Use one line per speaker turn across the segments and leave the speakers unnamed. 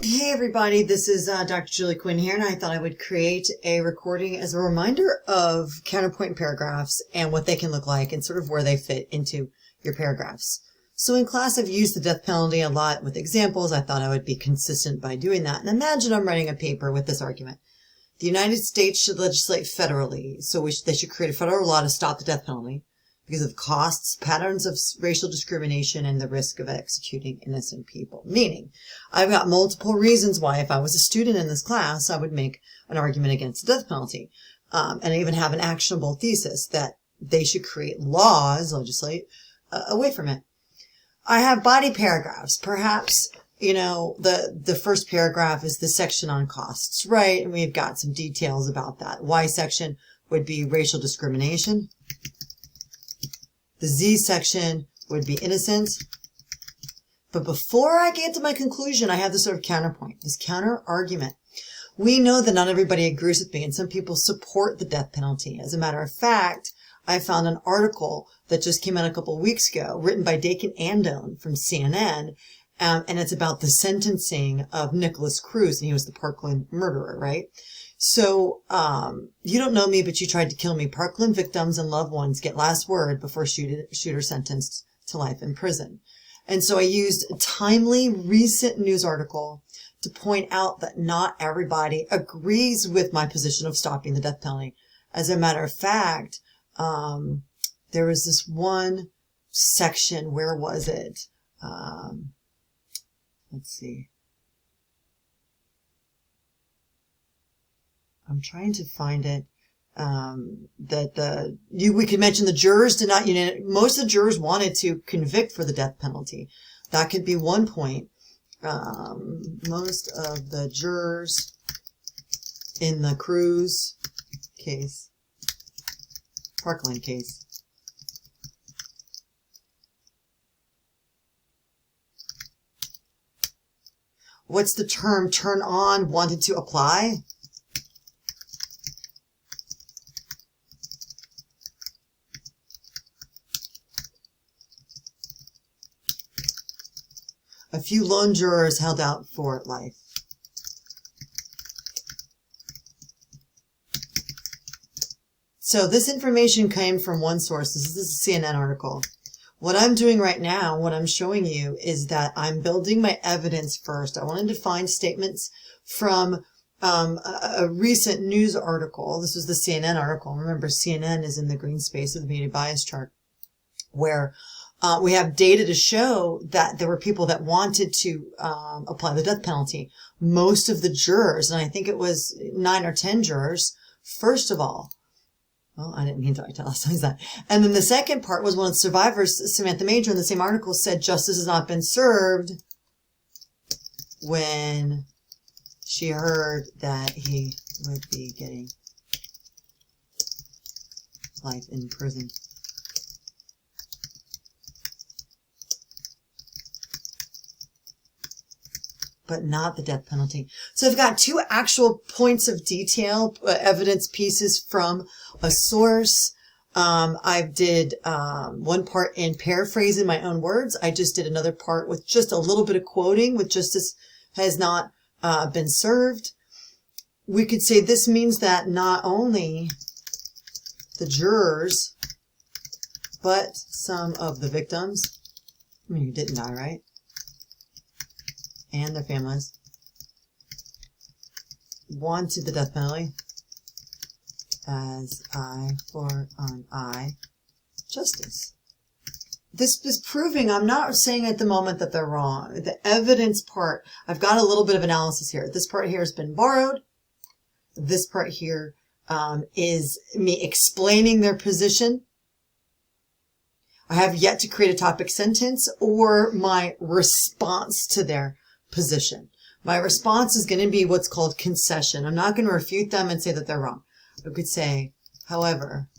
Hey everybody, this is Dr. Julie Quinn here, and I thought I would create a recording as a reminder of counterpoint paragraphs and what they can look like and sort of where they fit into your paragraphs. So in class I've used the death penalty a lot with examples. I thought I would be consistent by doing that. And imagine I'm writing a paper with this argument. The United States should legislate federally, so they should create a federal law to stop the death penalty because of costs, patterns of racial discrimination, and the risk of executing innocent people. Meaning, I've got multiple reasons why if I was a student in this class, I would make an argument against the death penalty. And I even have an actionable thesis that they should create laws, legislate, away from it. I have body paragraphs. Perhaps, the first paragraph is the section on costs, right? And we've got some details about that. Y section would be racial discrimination. The Z section would be innocence. But before I get to my conclusion, I have this sort of counterpoint, this counter argument. We know that not everybody agrees with me, and some people support the death penalty. As a matter of fact, I found an article that just came out a couple of weeks ago, written by Dakin Andone from CNN, and it's about the sentencing of Nicholas Cruz, and he was the Parkland murderer, right? So, you don't know me, but you tried to kill me. Parkland victims and loved ones get last word before shooter sentenced to life in prison. And so I used a timely, recent news article to point out that not everybody agrees with my position of stopping the death penalty. As a matter of fact, there was this one section, where was it? Let's see. I'm trying to find it. We could mention the jurors did not, most of the jurors wanted to convict for the death penalty. That could be one point. Most of the jurors in the Cruz case, Parkland case, what's the term? Turn on, wanted to apply? A few lone jurors held out for life. So this information came from one source. This is a CNN article. What I'm doing right now, what I'm showing you, is that I'm building my evidence first. I wanted to find statements from a recent news article. This was the CNN article. Remember, CNN is in the green space of the media bias chart, where we have data to show that there were people that wanted to apply the death penalty. Most of the jurors, and I think it was 9 or 10 jurors, first of all, well, I didn't mean to tell us that. And then the second part was one of the survivors, Samantha Major, in the same article said justice has not been served when she heard that he would be getting life in prison. But not the death penalty. So I've got two actual points of detail, evidence pieces from a source. I did one part in paraphrasing my own words. I just did another part with just a little bit of quoting, with justice has not been served. We could say this means that not only the jurors, but some of the victims, who didn't die, right? And their families wanted the death penalty as eye for an eye justice. This is proving, I'm not saying at the moment that they're wrong. The evidence part, I've got a little bit of analysis here. This part here has been borrowed. This part here is me explaining their position. I have yet to create a topic sentence or my response to their position. My response is going to be what's called concession. I'm not going to refute them and say that they're wrong. I could say, however,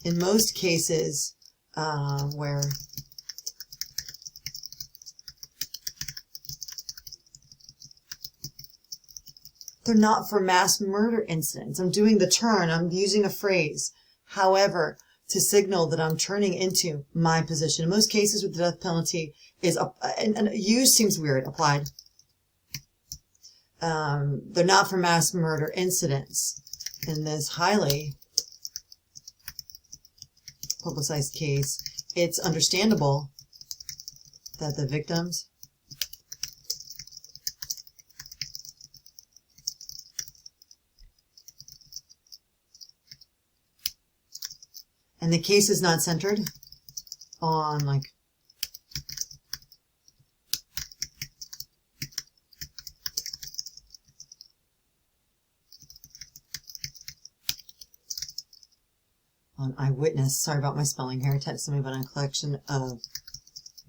in most cases where they're not for mass murder incidents. I'm doing the turn. I'm using a phrase. However, to signal that I'm turning into my position. In most cases with the death penalty, is, and used seems weird, applied. They're not for mass murder incidents. In this highly publicized case, it's understandable that the victims and the case is not centered on like on eyewitness. Sorry about my spelling here. I texted somebody about a collection of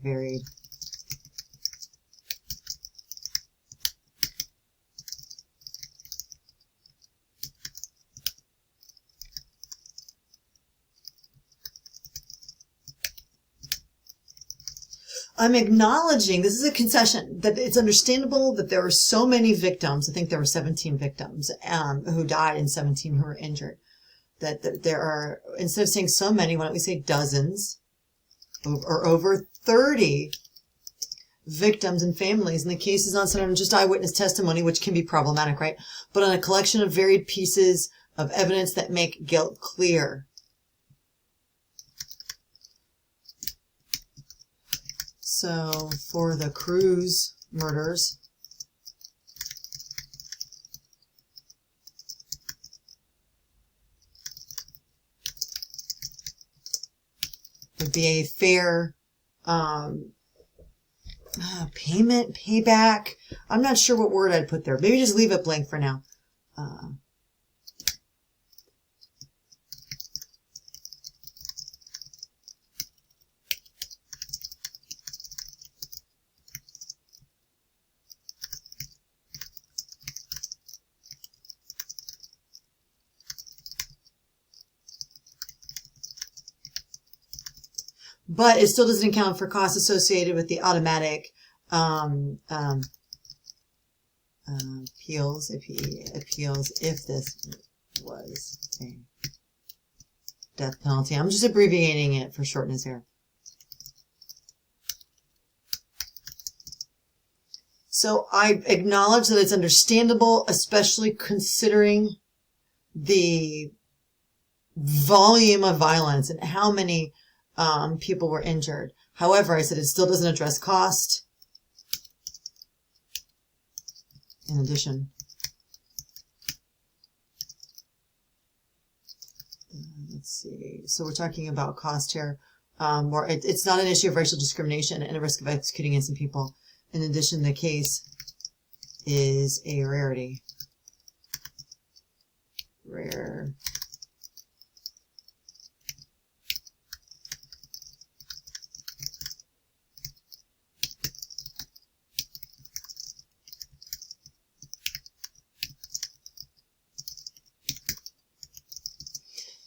varied I'm acknowledging, this is a concession, that it's understandable that there were so many victims. I think there were 17 victims who died and 17 who were injured. That there are, instead of saying so many, why don't we say dozens or over 30 victims and families. And the case is not centered on just eyewitness testimony, which can be problematic, right? But on a collection of varied pieces of evidence that make guilt clear. So for the Cruz murders, would be a fair payment, payback. I'm not sure what word I'd put there. Maybe just leave it blank for now. But it still doesn't account for costs associated with the automatic appeals, if he appeals, if this was a death penalty. I'm just abbreviating it for shortness here. So I acknowledge that it's understandable, especially considering the volume of violence and how many people were injured. However, I said it still doesn't address cost. In addition, let's see. So we're talking about cost here. Where it's not an issue of racial discrimination and a risk of executing innocent people. In addition, the case is a rarity. Rare.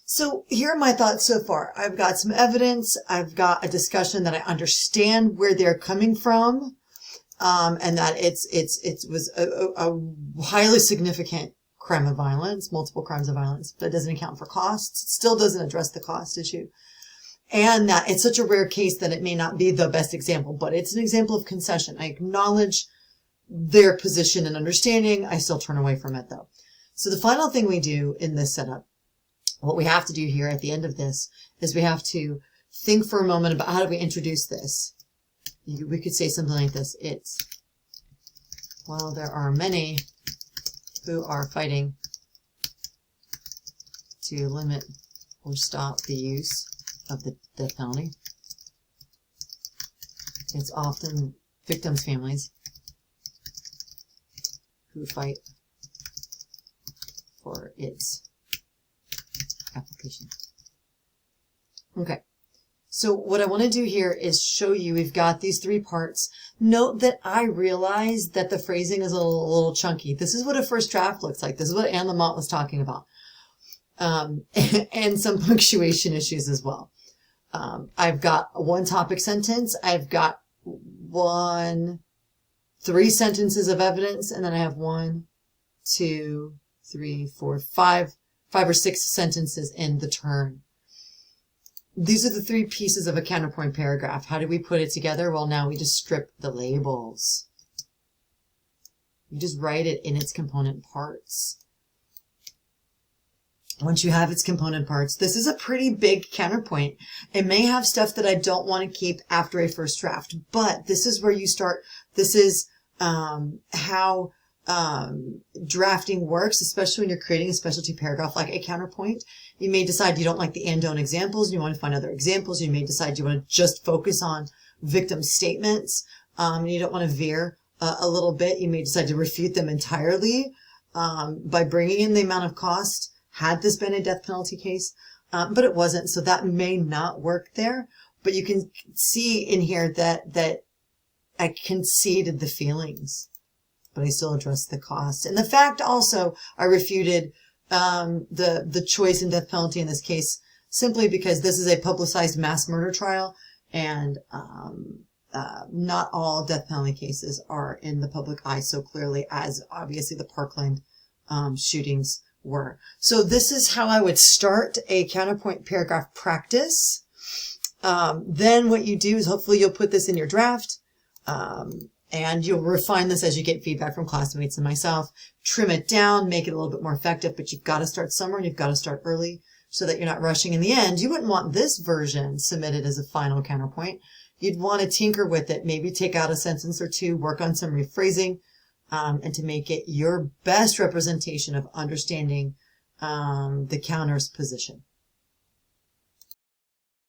So here are my thoughts so far. I've got some evidence. I've got a discussion that I understand where they're coming from, and that it was a highly significant crime of violence, multiple crimes of violence. That doesn't account for costs. It still doesn't address the cost issue, and that it's such a rare case that it may not be the best example, but it's an example of concession. I acknowledge their position and understanding. I still turn away from it though. So the final thing we do in this setup, what we have to do here at the end of this is we have to think for a moment about how do we introduce this. We could say something like this. It's, well, there are many who are fighting to limit or stop the use of the death penalty. It's often victims' families who fight for its application. Okay, so what I want to do here is show you we've got these three parts. Note that I realize that the phrasing is a little chunky. This is what a first draft looks like. This is what Anne Lamott was talking about. And some punctuation issues as well. I've got one topic sentence. I've got three sentences of evidence, and then I have 1, 2, 3, 4, 5 or 6 sentences in the turn. these are the three pieces of a counterpoint paragraph. How do we put it together? Well, now we just strip the labels. You just write it in its component parts. Once you have its component parts, this is a pretty big counterpoint. It may have stuff that I don't want to keep after a first draft, but this is where you start. This is how drafting works, especially when you're creating a specialty paragraph like a counterpoint. You may decide you don't like the and don't examples and you want to find other examples. You may decide you want to just focus on victim statements. And you don't want to veer a little bit. You may decide to refute them entirely by bringing in the amount of cost. Had this been a death penalty case, but it wasn't, so that may not work there. But you can see in here that I conceded the feelings, but I still addressed the cost. And the fact also, I refuted the choice in death penalty in this case simply because this is a publicized mass murder trial, and not all death penalty cases are in the public eye so clearly as obviously the Parkland shootings were. So this is how I would start a counterpoint paragraph practice. Then what you do is hopefully you'll put this in your draft, and you'll refine this as you get feedback from classmates and myself. Trim it down, make it a little bit more effective, but you've got to start somewhere and you've got to start early so that you're not rushing. In the end, you wouldn't want this version submitted as a final counterpoint. You'd want to tinker with it, maybe take out a sentence or two, work on some rephrasing, and to make it your best representation of understanding the counter's position.